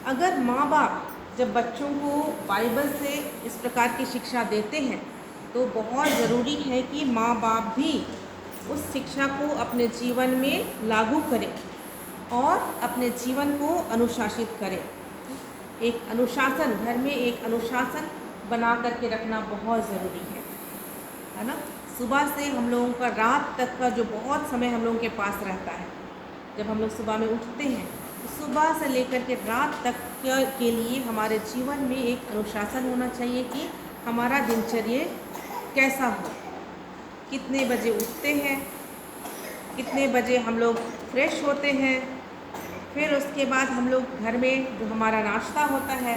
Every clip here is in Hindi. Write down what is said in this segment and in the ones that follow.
अगर माँ बाप जब बच्चों को बाइबल से इस प्रकार की शिक्षा देते हैं तो बहुत ज़रूरी है कि माँ बाप भी उस शिक्षा को अपने जीवन में लागू करें और अपने जीवन को अनुशासित करें। एक अनुशासन, घर में एक अनुशासन बना करके रखना बहुत ज़रूरी है ना। सुबह से हम लोगों का रात तक का जो बहुत समय हम लोगों के पास रहता है, जब हम लोग सुबह में उठते हैं तो सुबह से लेकर के रात तक के लिए हमारे जीवन में एक अनुशासन होना चाहिए कि हमारा दिनचर्या कैसा हो, कितने बजे उठते हैं, कितने बजे हम लोग फ्रेश होते हैं, फिर उसके बाद हम लोग घर में जो हमारा नाश्ता होता है,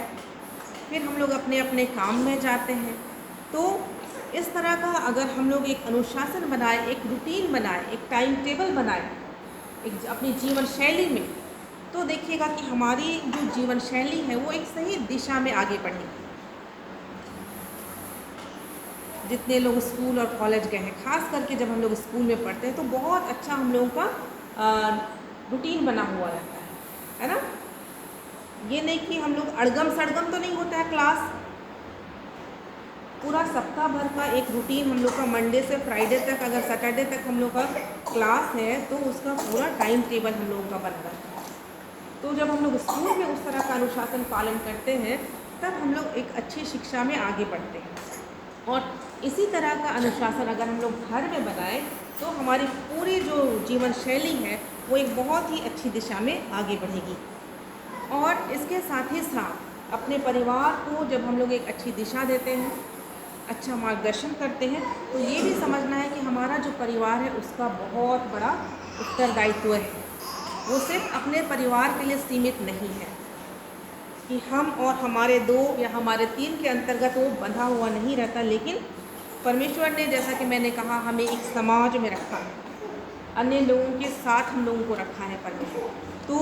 फिर हम लोग अपने अपने काम में जाते हैं। तो इस तरह का अगर हम लोग एक अनुशासन बनाए, एक रूटीन बनाए, एक टाइम टेबल बनाए एक अपनी जीवन शैली में, तो देखिएगा कि हमारी जो जीवन शैली है वो एक सही दिशा में आगे बढ़ेगी। जितने लोग स्कूल और कॉलेज गए हैं, खास करके जब हम लोग स्कूल में पढ़ते हैं तो बहुत अच्छा हम लोगों का रूटीन बना हुआ रहता है ना। ये नहीं कि हम लोग अड़गम सड़गम तो नहीं होता है क्लास, पूरा सप्ताह भर का एक रूटीन हम लोग का मंडे से फ्राइडे तक, अगर सैटरडे तक हम लोग का क्लास है तो उसका पूरा टाइम टेबल हम लोगों का बन रहता है। तो जब हम लोग स्कूल में उस तरह का अनुशासन पालन करते हैं तब हम लोग एक अच्छी शिक्षा में आगे बढ़ते हैं। और इसी तरह का अनुशासन अगर हम लोग घर में बनाएं तो हमारी पूरी जो जीवन शैली है वो एक बहुत ही अच्छी दिशा में आगे बढ़ेगी। और इसके साथ ही साथ अपने परिवार को जब हम लोग एक अच्छी दिशा देते हैं, अच्छा मार्गदर्शन करते हैं, तो ये भी समझना है कि हमारा जो परिवार है उसका बहुत बड़ा उत्तरदायित्व है। वो सिर्फ अपने परिवार के लिए सीमित नहीं है कि हम और हमारे 2 या हमारे 3 के अंतर्गत वो बंधा हुआ नहीं रहता, लेकिन परमेश्वर ने, जैसा कि मैंने कहा, हमें एक समाज में रखा है, अन्य लोगों के साथ हम लोगों को रखा है परमेश्वर। तो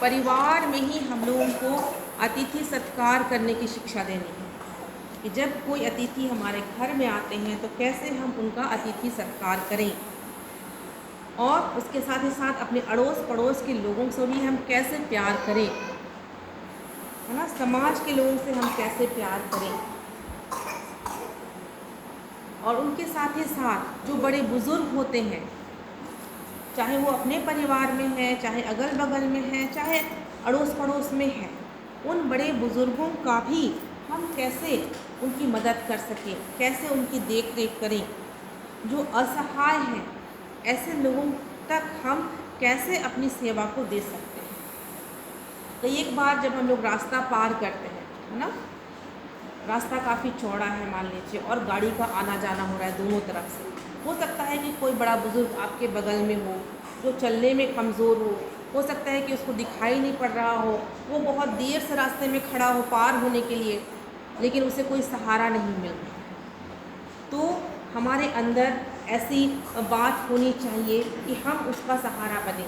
परिवार में ही हम लोगों को अतिथि सत्कार करने की शिक्षा देनी है कि जब कोई अतिथि हमारे घर में आते हैं तो कैसे हम उनका अतिथि सत्कार करें, और उसके साथ ही साथ अपने अड़ोस पड़ोस के लोगों से भी हम कैसे प्यार करें, है ना। समाज के लोगों से हम कैसे प्यार करें, और उनके साथ ही साथ जो बड़े बुज़ुर्ग होते हैं, चाहे वो अपने परिवार में है, चाहे अगल बगल में है, चाहे अड़ोस पड़ोस में है, उन बड़े बुज़ुर्गों का भी हम कैसे उनकी मदद कर सकें, कैसे उनकी देख रेख करें। जो असहाय हैं ऐसे लोगों तक हम कैसे अपनी सेवा को दे सकते हैं। तो एक बार जब हम लोग रास्ता पार करते हैं, है ना, रास्ता काफ़ी चौड़ा है मान लीजिए, और गाड़ी का आना जाना हो रहा है दोनों तरफ से, हो सकता है कि कोई बड़ा बुज़ुर्ग आपके बगल में हो जो चलने में कमज़ोर हो सकता है कि उसको दिखाई नहीं पड़ रहा हो, वो बहुत देर से रास्ते में खड़ा हो पार होने के लिए, लेकिन उसे कोई सहारा नहीं मिल रहा है। तो हमारे अंदर ऐसी बात होनी चाहिए कि हम उसका सहारा बने,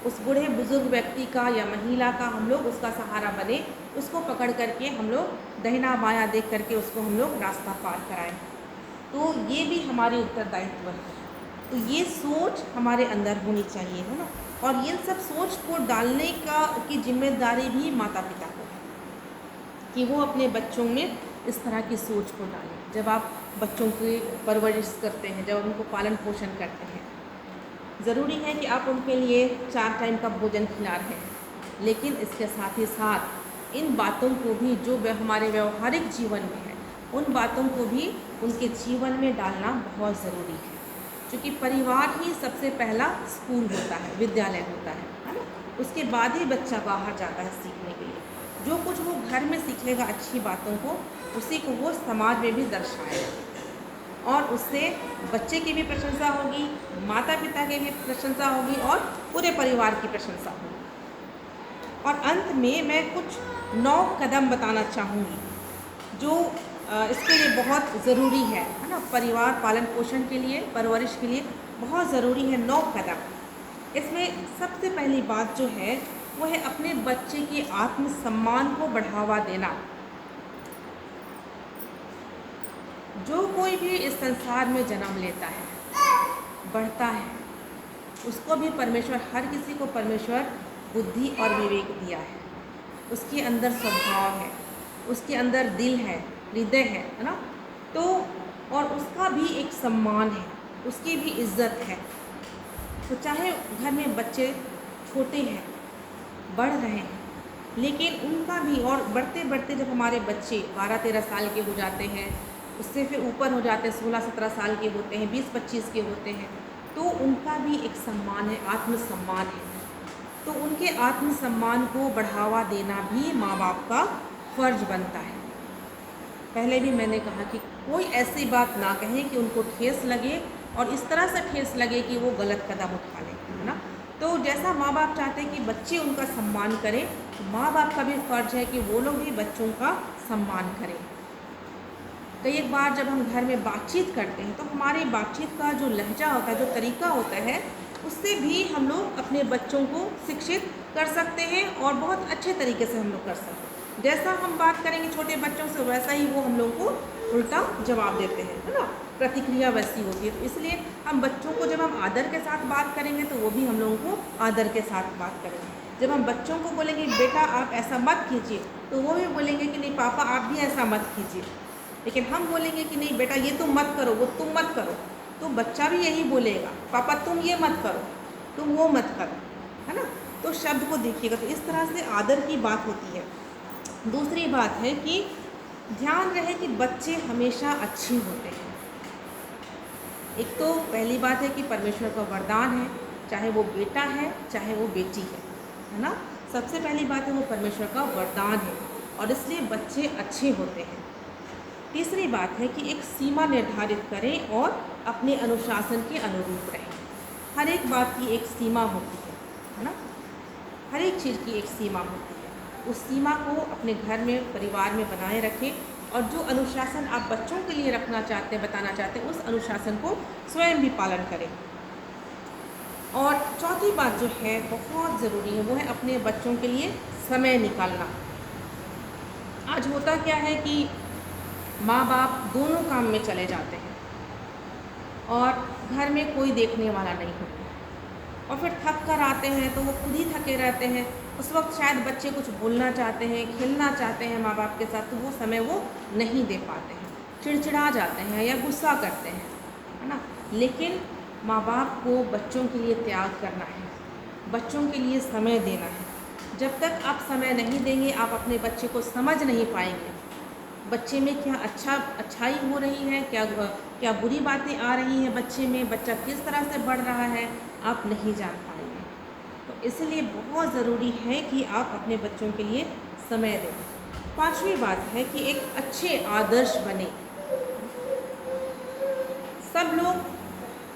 उस बूढ़े बुज़ुर्ग व्यक्ति का या महिला का हम लोग उसका सहारा बने, उसको पकड़ करके हम लोग दाहिना बायां देख करके उसको हम लोग रास्ता पार कराएं। तो ये भी हमारी उत्तरदायित्व है। तो ये सोच हमारे अंदर होनी चाहिए, है ना। और ये सब सोच को डालने की जिम्मेदारी भी माता पिता को है कि वो अपने बच्चों में इस तरह की सोच को डालें। जब आप बच्चों की परवरिश करते हैं, जब उनको पालन पोषण करते हैं, ज़रूरी है कि आप उनके लिए 4 टाइम का भोजन खिला रहे हैं, लेकिन इसके साथ ही साथ इन बातों को भी जो हमारे व्यवहारिक जीवन में है, उन बातों को भी उनके जीवन में डालना बहुत ज़रूरी है, क्योंकि परिवार ही सबसे पहला स्कूल होता है, विद्यालय होता है ना। उसके बाद ही बच्चा बाहर जाता है सीखने के लिए। जो कुछ वो घर में सीखेगा अच्छी बातों को, उसी को वो समाज में भी दर्शाएगा, और उससे बच्चे की भी प्रशंसा होगी, माता पिता की भी प्रशंसा होगी, और पूरे परिवार की प्रशंसा होगी। और अंत में मैं कुछ 9 कदम बताना चाहूँगी जो इसके लिए बहुत ज़रूरी है ना। परिवार पालन पोषण के लिए, परवरिश के लिए बहुत ज़रूरी है 9 कदम। इसमें सबसे पहली बात जो है वो है अपने बच्चे के आत्मसम्मान को बढ़ावा देना। जो कोई भी इस संसार में जन्म लेता है, बढ़ता है, उसको भी परमेश्वर, हर किसी को परमेश्वर बुद्धि और विवेक दिया है। उसके अंदर स्वभाव है, उसके अंदर दिल है, हृदय है ना। तो और उसका भी एक सम्मान है, उसकी भी इज्जत है। तो चाहे घर में बच्चे छोटे हैं, बढ़ रहे हैं, लेकिन उनका भी, और बढ़ते बढ़ते जब हमारे बच्चे 12-13 साल के हो जाते हैं, उससे फिर ऊपर हो जाते हैं, 16-17 साल के होते हैं, 20-25 के होते हैं, तो उनका भी एक सम्मान है, आत्मसम्मान है। तो उनके आत्मसम्मान को बढ़ावा देना भी माँ बाप का फ़र्ज बनता है। पहले भी मैंने कहा कि कोई ऐसी बात ना कहें कि उनको ठेस लगे, और इस तरह से ठेस लगे कि वो गलत कदम उठा लें, है ना। तो जैसा माँ बाप चाहते हैं कि बच्चे उनका सम्मान करें, तो माँ बाप का भी फ़र्ज है कि वो लोग भी बच्चों का सम्मान करें। कई बार जब हम घर में बातचीत करते हैं, तो हमारी बातचीत का जो लहजा होता है, जो तरीका होता है, उससे भी हम लोग अपने बच्चों को शिक्षित कर सकते हैं, और बहुत अच्छे तरीके से हम लोग कर सकते हैं। जैसा हम बात करेंगे छोटे बच्चों से, वैसा ही वो हम लोग को उल्टा जवाब देते हैं, है ना। प्रतिक्रिया वैसी होती है। तो इसलिए हम बच्चों को जब हम आदर के साथ बात करेंगे, तो वो भी हम लोगों को आदर के साथ बात करेंगे। जब हम बच्चों को बोलेंगे बेटा आप ऐसा मत कीजिए, तो वो भी बोलेंगे कि नहीं पापा आप भी ऐसा मत कीजिए। लेकिन हम बोलेंगे कि नहीं बेटा ये तुम मत करो, वो तुम मत करो, तो बच्चा भी यही बोलेगा, पापा तुम ये मत करो, तुम वो मत करो, है ना। तो शब्द को देखिएगा, तो इस तरह से आदर की बात होती है। दूसरी बात है कि ध्यान रहे कि बच्चे हमेशा अच्छे होते हैं। एक तो पहली बात है कि परमेश्वर का वरदान है, चाहे वो बेटा है चाहे वो बेटी है ना। सबसे पहली बात है वो परमेश्वर का वरदान है, और इसलिए बच्चे अच्छे होते हैं। तीसरी बात है कि एक सीमा निर्धारित करें और अपने अनुशासन के अनुरूप रहें। हर एक बात की एक सीमा होती है ना। हर एक चीज़ की एक सीमा होती है। उस सीमा को अपने घर में, परिवार में बनाए रखें, और जो अनुशासन आप बच्चों के लिए रखना चाहते हैं, बताना चाहते हैं, उस अनुशासन को स्वयं भी पालन करें। और चौथी बात जो है बहुत ज़रूरी है, वो है अपने बच्चों के लिए समय निकालना। आज होता क्या है कि माँ बाप दोनों काम में चले जाते हैं, और घर में कोई देखने वाला नहीं होता, और फिर थक कर आते हैं तो वो खुद ही थके रहते हैं। उस वक्त शायद बच्चे कुछ बोलना चाहते हैं, खेलना चाहते हैं माँ बाप के साथ, तो वो समय वो नहीं दे पाते हैं, चिड़चिड़ा जाते हैं या गुस्सा करते हैं, है ना। लेकिन माँ बाप को बच्चों के लिए त्याग करना है, बच्चों के लिए समय देना है। जब तक आप समय नहीं देंगे, आप अपने बच्चे को समझ नहीं पाएंगे। बच्चे में क्या अच्छाई हो रही है, क्या बुरी बातें आ रही हैं बच्चे में, बच्चा किस तरह से बढ़ रहा है, आप नहीं जान पाएंगे। तो इसलिए बहुत ज़रूरी है कि आप अपने बच्चों के लिए समय दें। पांचवी बात है कि एक अच्छे आदर्श बने। सब लोग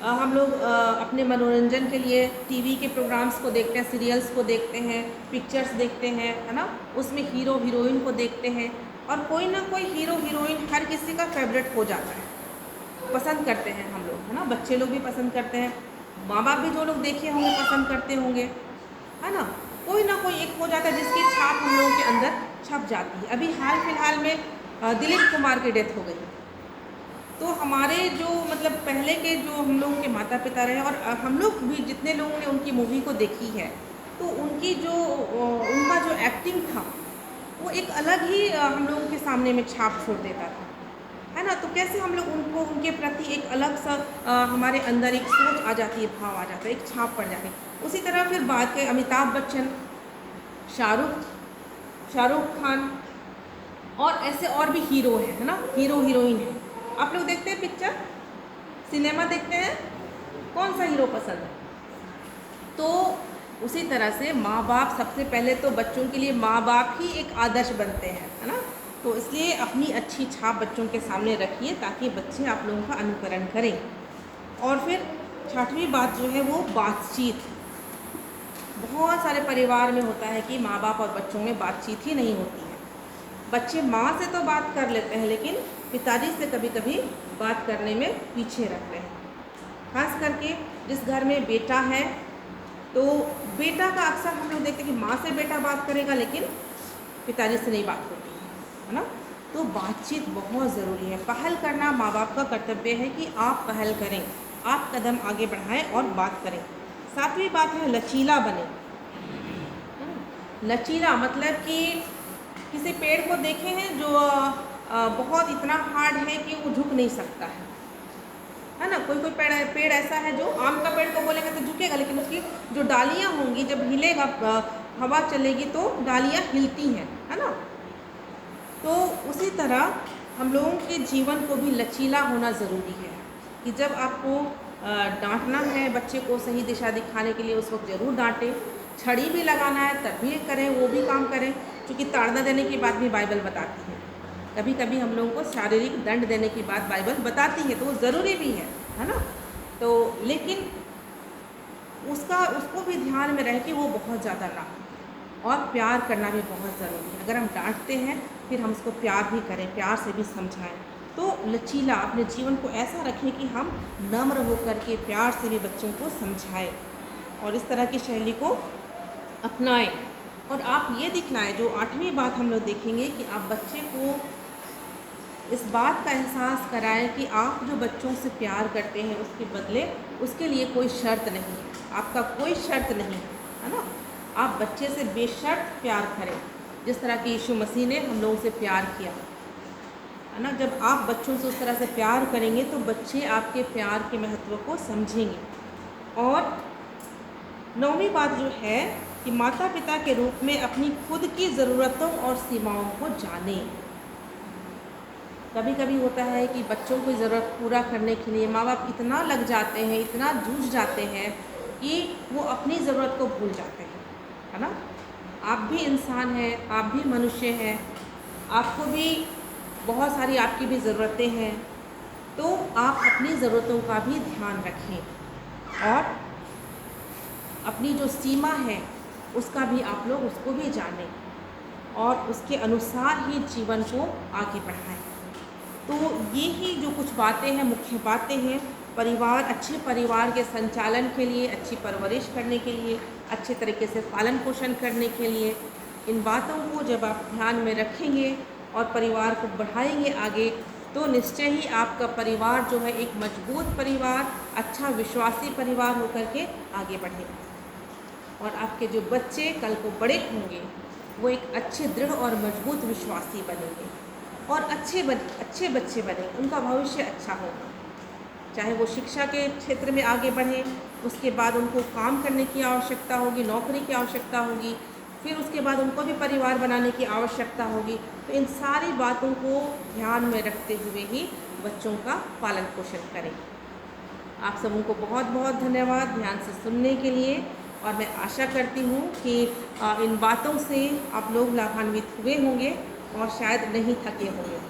हम लोग अपने मनोरंजन के लिए टीवी के प्रोग्राम्स को देखते हैं, सीरियल्स को देखते हैं, पिक्चर्स देखते हैं, है ना। उसमें हीरो हीरोइन को देखते हैं, और कोई ना कोई हीरो हीरोइन हर किसी का फेवरेट हो जाता है, पसंद करते हैं हम लोग, है ना। बच्चे लोग भी पसंद करते हैं, माँ बाप भी जो लोग देखे होंगे पसंद करते होंगे, है ना। कोई ना कोई एक हो जाता है जिसकी छाप हम लोगों के अंदर छप जाती है। अभी हाल फिलहाल में दिलीप कुमार की डेथ हो गई। तो हमारे जो मतलब पहले के जो हम लोगों के माता पिता रहे, और हम लोग भी जितने लोगों ने उनकी मूवी को देखी है, तो उनकी जो उनका जो एक्टिंग था, वो एक अलग ही हम लोगों के सामने में छाप छोड़ देता था, है ना। तो कैसे हम लोग उनको, उनके प्रति एक अलग सा हमारे अंदर एक सोच आ जाती है, भाव आ जाता है, एक छाप पड़ जाती है। उसी तरह फिर बात करें अमिताभ बच्चन, शाहरुख खान, और ऐसे और भी हीरो हैं, है ना, हीरो हीरोइन है। आप लोग देखते हैं पिक्चर, सिनेमा देखते हैं, कौन सा हीरो पसंद है? तो उसी तरह से माँ बाप सबसे पहले तो बच्चों के लिए माँ बाप ही एक आदर्श बनते हैं, है ना। तो इसलिए अपनी अच्छी छाप बच्चों के सामने रखिए, ताकि बच्चे आप लोगों का अनुकरण करें। और फिर छठवीं बात जो है वो बातचीत। बहुत सारे परिवार में होता है कि माँ बाप और बच्चों में बातचीत ही नहीं होती है। बच्चे माँ से तो बात कर लेते हैं, लेकिन पिताजी से कभी कभी बात करने में पीछे रहते हैं। खास करके जिस घर में बेटा है, तो बेटा का अक्सर हम लोग देखते हैं कि माँ से बेटा बात करेगा, लेकिन पिताजी से नहीं बात होती है ना। तो बातचीत बहुत ज़रूरी है। पहल करना माँ बाप का कर्तव्य है कि आप पहल करें, आप कदम आगे बढ़ाएं और बात करें। सातवीं बात है लचीला बने। लचीला मतलब कि किसी पेड़ को देखे हैं जो बहुत इतना हार्ड है कि वो झुक नहीं सकता है ना। कोई कोई पेड़ ऐसा है जो आम का पेड़ को बोलेंगे तो झुकेगा, लेकिन उसकी जो डालियाँ होंगी जब हिलेगा, हवा चलेगी तो डालियाँ हिलती हैं, है ना। तो उसी तरह हम लोगों के जीवन को भी लचीला होना ज़रूरी है कि जब आपको डांटना है बच्चे को सही दिशा दिखाने के लिए, उस वक्त ज़रूर डांटें। छड़ी भी लगाना है तब भी करें, वो भी काम करें, क्योंकि ताड़ना देने की बात भी बाइबल बताती है। कभी कभी हम लोगों को शारीरिक दंड देने की बात बाइबल बताती है, तो वो ज़रूरी भी है ना। तो लेकिन उसको भी ध्यान में रह के वो बहुत ज़्यादा ना, और प्यार करना भी बहुत ज़रूरी है। अगर हम डांटते हैं फिर हम उसको प्यार भी करें, प्यार से भी समझाएं। तो लचीला अपने जीवन को ऐसा रखें कि हम नम्र होकर के प्यार से भी बच्चों को समझाएं और इस तरह की शैली को अपनाएं। और आप ये दिखलाएं, जो 8वीं बात हम लोग देखेंगे, कि आप बच्चे को इस बात का एहसास कराएं कि आप जो बच्चों से प्यार करते हैं उसके बदले उसके लिए कोई शर्त नहीं है, आपका कोई शर्त नहीं है ना। आप बच्चे से बेशर्त प्यार करें, जिस तरह कि यीशु मसीह ने हम लोगों से प्यार किया, है ना। जब आप बच्चों से उस तरह से प्यार करेंगे तो बच्चे आपके प्यार के महत्व को समझेंगे। और 9वीं बात जो है कि माता पिता के रूप में अपनी खुद की ज़रूरतों और सीमाओं को जानें। कभी कभी होता है कि बच्चों की ज़रूरत पूरा करने के लिए माँ बाप इतना लग जाते हैं, इतना जूझ जाते हैं कि वो अपनी ज़रूरत को भूल जाते हैं, है ना। आप भी इंसान हैं, आप भी मनुष्य हैं, आपको भी बहुत सारी आपकी भी ज़रूरतें हैं। तो आप अपनी ज़रूरतों का भी ध्यान रखें और अपनी जो सीमा है उसका भी आप लोग उसको भी जानें और उसके अनुसार ही जीवन को आगे बढ़ाएं। तो ये ही जो कुछ बातें हैं, मुख्य बातें हैं अच्छे परिवार के संचालन के लिए, अच्छी परवरिश करने के लिए, अच्छे तरीके से पालन पोषण करने के लिए, इन बातों को जब आप ध्यान में रखेंगे और परिवार को बढ़ाएंगे आगे, तो निश्चय ही आपका परिवार जो है एक मजबूत परिवार, अच्छा विश्वासी परिवार होकर के आगे बढ़ेगा। और आपके जो बच्चे कल को बड़े होंगे वो एक अच्छे दृढ़ और मजबूत विश्वासी बनेंगे और अच्छे बच्चे बनेंगे, उनका भविष्य अच्छा होगा। चाहे वो शिक्षा के क्षेत्र में आगे बढ़ें, उसके बाद उनको काम करने की आवश्यकता होगी, नौकरी की आवश्यकता होगी, फिर उसके बाद उनको भी परिवार बनाने की आवश्यकता होगी। तो इन सारी बातों को ध्यान में रखते हुए ही बच्चों का पालन पोषण करें। आप सबों को बहुत बहुत धन्यवाद ध्यान से सुनने के लिए, और मैं आशा करती हूँ कि इन बातों से आप लोग लाभान्वित हुए होंगे और शायद नहीं थके होंगे।